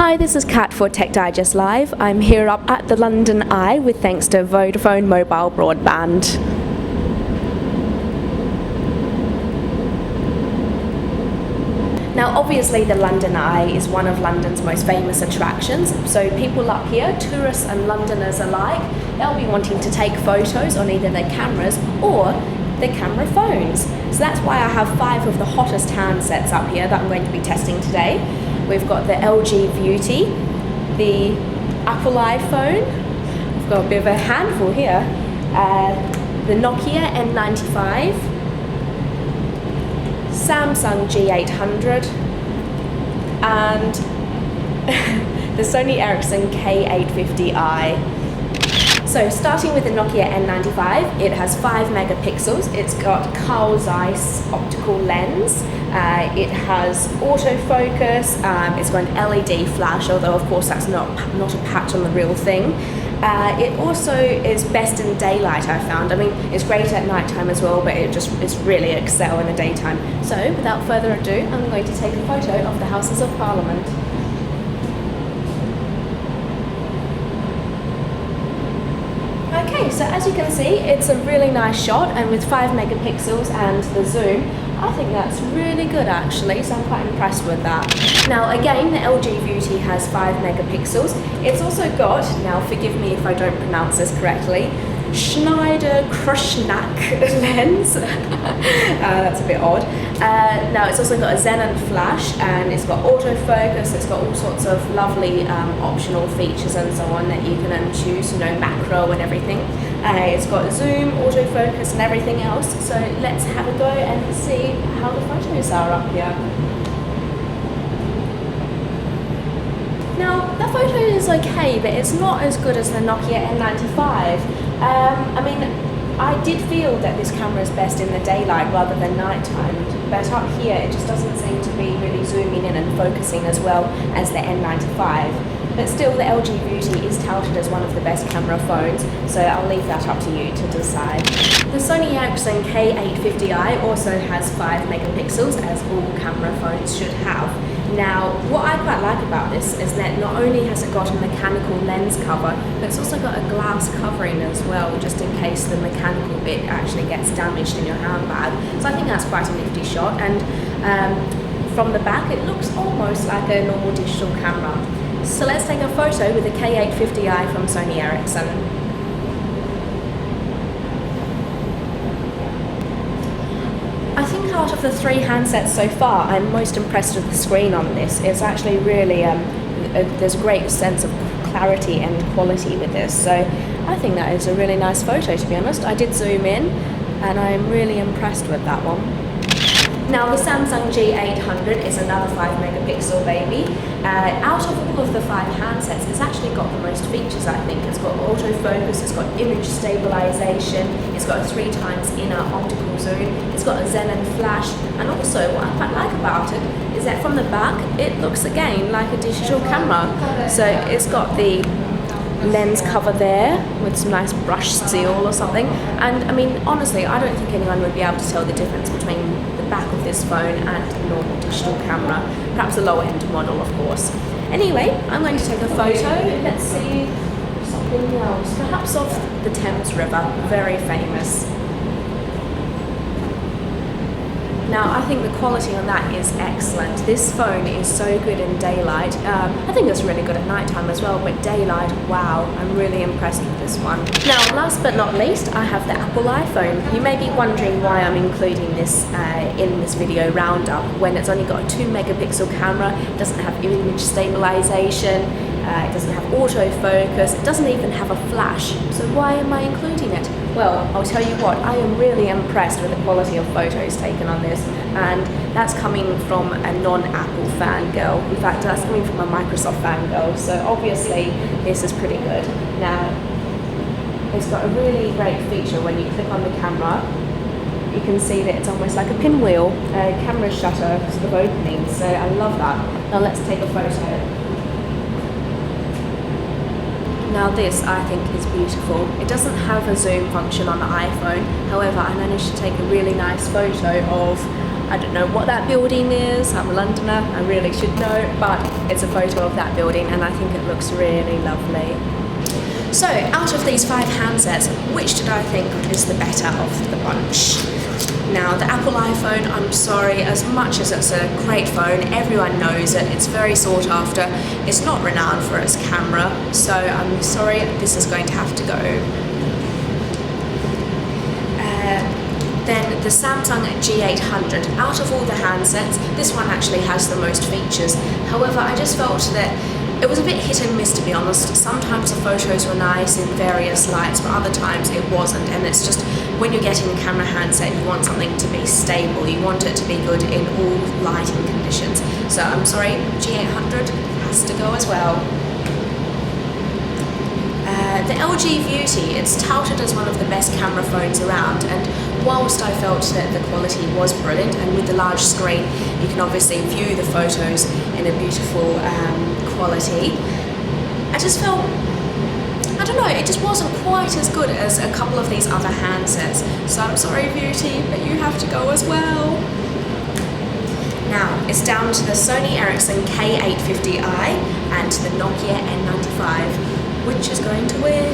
Hi, this is Kat for Tech Digest Live. I'm here up at the London Eye with thanks to Vodafone Mobile Broadband. Now obviously the London Eye is one of London's most famous attractions, so people up here, tourists and Londoners alike, they'll be wanting to take photos on either their cameras or their camera phones. So that's why I have 5 of the hottest handsets up here that I'm going to be testing today. We've got the LG Viewty, the Apple iPhone, we've got a bit of a handful here, the Nokia N95, Samsung G800 and the Sony Ericsson K850i. So starting with the Nokia N95, it has 5 megapixels, it's got Carl Zeiss optical lens, it has autofocus, it's got an LED flash, although of course that's not a patch on the real thing. It also is best in daylight, I found. I mean, it's great at nighttime as well, but it's really excel in the daytime. So without further ado, I'm going to take a photo of the Houses of Parliament. Okay, so as you can see, it's a really nice shot, and with 5 megapixels and the zoom, I think that's really good actually, so I'm quite impressed with that. Now again, the LG Viewty has 5 megapixels. It's also got, now forgive me if I don't pronounce this correctly, Schneider Krishnak lens. That's a bit odd. Now it's also got a Xenon flash, and it's got autofocus, it's got all sorts of lovely optional features and so on that you can choose, you know, macro and everything. It's got zoom, autofocus and everything else, so let's have a go and see how the photos are up here. Now, the photo is okay, but it's not as good as the Nokia N95. I mean, I did feel that this camera is best in the daylight rather than nighttime, but up here it just doesn't seem to be really zooming in and focusing as well as the N95. But still, the LG Viewty is touted as one of the best camera phones, so I'll leave that up to you to decide. The Sony Ericsson K850i also has 5 megapixels, as all camera phones should have. Now, what I quite like about this is that not only has it got a mechanical lens cover, but it's also got a glass covering as well, just in case the mechanical bit actually gets damaged in your handbag. So I think that's quite a nifty shot, and from the back it looks almost like a normal digital camera. So let's take a photo with the K850i from Sony Ericsson. I think out of the 3 handsets so far, I'm most impressed with the screen on this. It's actually really, there's a great sense of clarity and quality with this. So I think that is a really nice photo, to be honest. I did zoom in and I'm really impressed with that one. Now the Samsung G800 is another 5 megapixel baby. Out of all of the 5 handsets, it's actually got the most features, I think. It's got autofocus, it's got image stabilization, it's got a 3 times inner optical zoom, it's got a Xenon flash, and also what I quite like about it is that from the back it looks again like a digital camera. So it's got the lens cover there with some nice brush seal or something, and I mean honestly I don't think anyone would be able to tell the difference between the back of this phone and the normal digital camera, perhaps the lower end model of course. Anyway, I'm going to take a photo. Let's see something else, perhaps of the Thames River, very famous. Now, I think the quality on that is excellent. This phone is so good in daylight. I think it's really good at nighttime as well, but daylight, wow, I'm really impressed with this one. Now, last but not least, I have the Apple iPhone. You may be wondering why I'm including this in this video roundup when it's only got a 2 megapixel camera, it doesn't have image stabilization, it doesn't have autofocus, it doesn't even have a flash. So why am I including it? Well, I'll tell you what, I am really impressed with the quality of photos taken on this, and that's coming from a non-Apple fangirl. In fact, that's coming from a Microsoft fangirl, so obviously this is pretty good. Now, it's got a really great feature when you click on the camera. You can see that it's almost like a pinwheel, camera shutter sort of opening, so I love that. Now let's take a photo. Now this, I think, is beautiful. It doesn't have a zoom function on the iPhone, however, I managed to take a really nice photo of I don't know what that building is. I'm a Londoner, I really should know, but it's a photo of that building and I think it looks really lovely. So, out of these 5 handsets, which did I think is the better of the bunch? Now, the Apple iPhone, I'm sorry, as much as it's a great phone, everyone knows it, it's very sought after, it's not renowned for its camera, so I'm sorry, this is going to have to go. Then the Samsung G800, out of all the handsets, this one actually has the most features. However, I just felt that it was a bit hit and miss, to be honest. Sometimes the photos were nice in various lights, but other times it wasn't. And it's just, when you're getting a camera handset, you want something to be stable. You want it to be good in all lighting conditions. So I'm sorry, G800 has to go as well. The LG Viewty, it's touted as one of the best camera phones around, and whilst I felt that the quality was brilliant, and with the large screen you can obviously view the photos in a beautiful quality, I just felt, I don't know, it just wasn't quite as good as a couple of these other handsets. So I'm sorry Viewty, but you have to go as well. Now, it's down to the Sony Ericsson K850i and the Nokia N95. Which is going to win?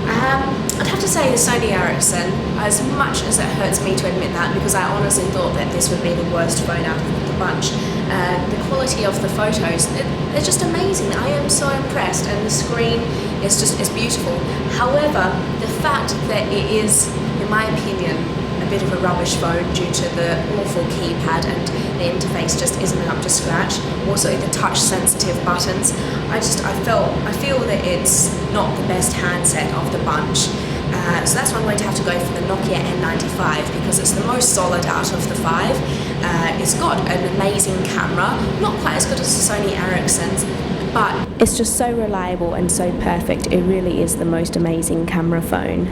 I'd have to say the Sony Ericsson, as much as it hurts me to admit that, because I honestly thought that this would be the worst phone out of the bunch. The quality of the photos, they're just amazing. I am so impressed, and the screen is beautiful. However, the fact that it is, in my opinion, a bit of a rubbish phone due to the awful keypad and the interface just isn't up to scratch. Also the touch sensitive buttons. I feel that it's not the best handset of the bunch. So that's why I'm going to have to go for the Nokia N95 because it's the most solid out of the 5. It's got an amazing camera, not quite as good as the Sony Ericsson's, but it's just so reliable and so perfect. It really is the most amazing camera phone.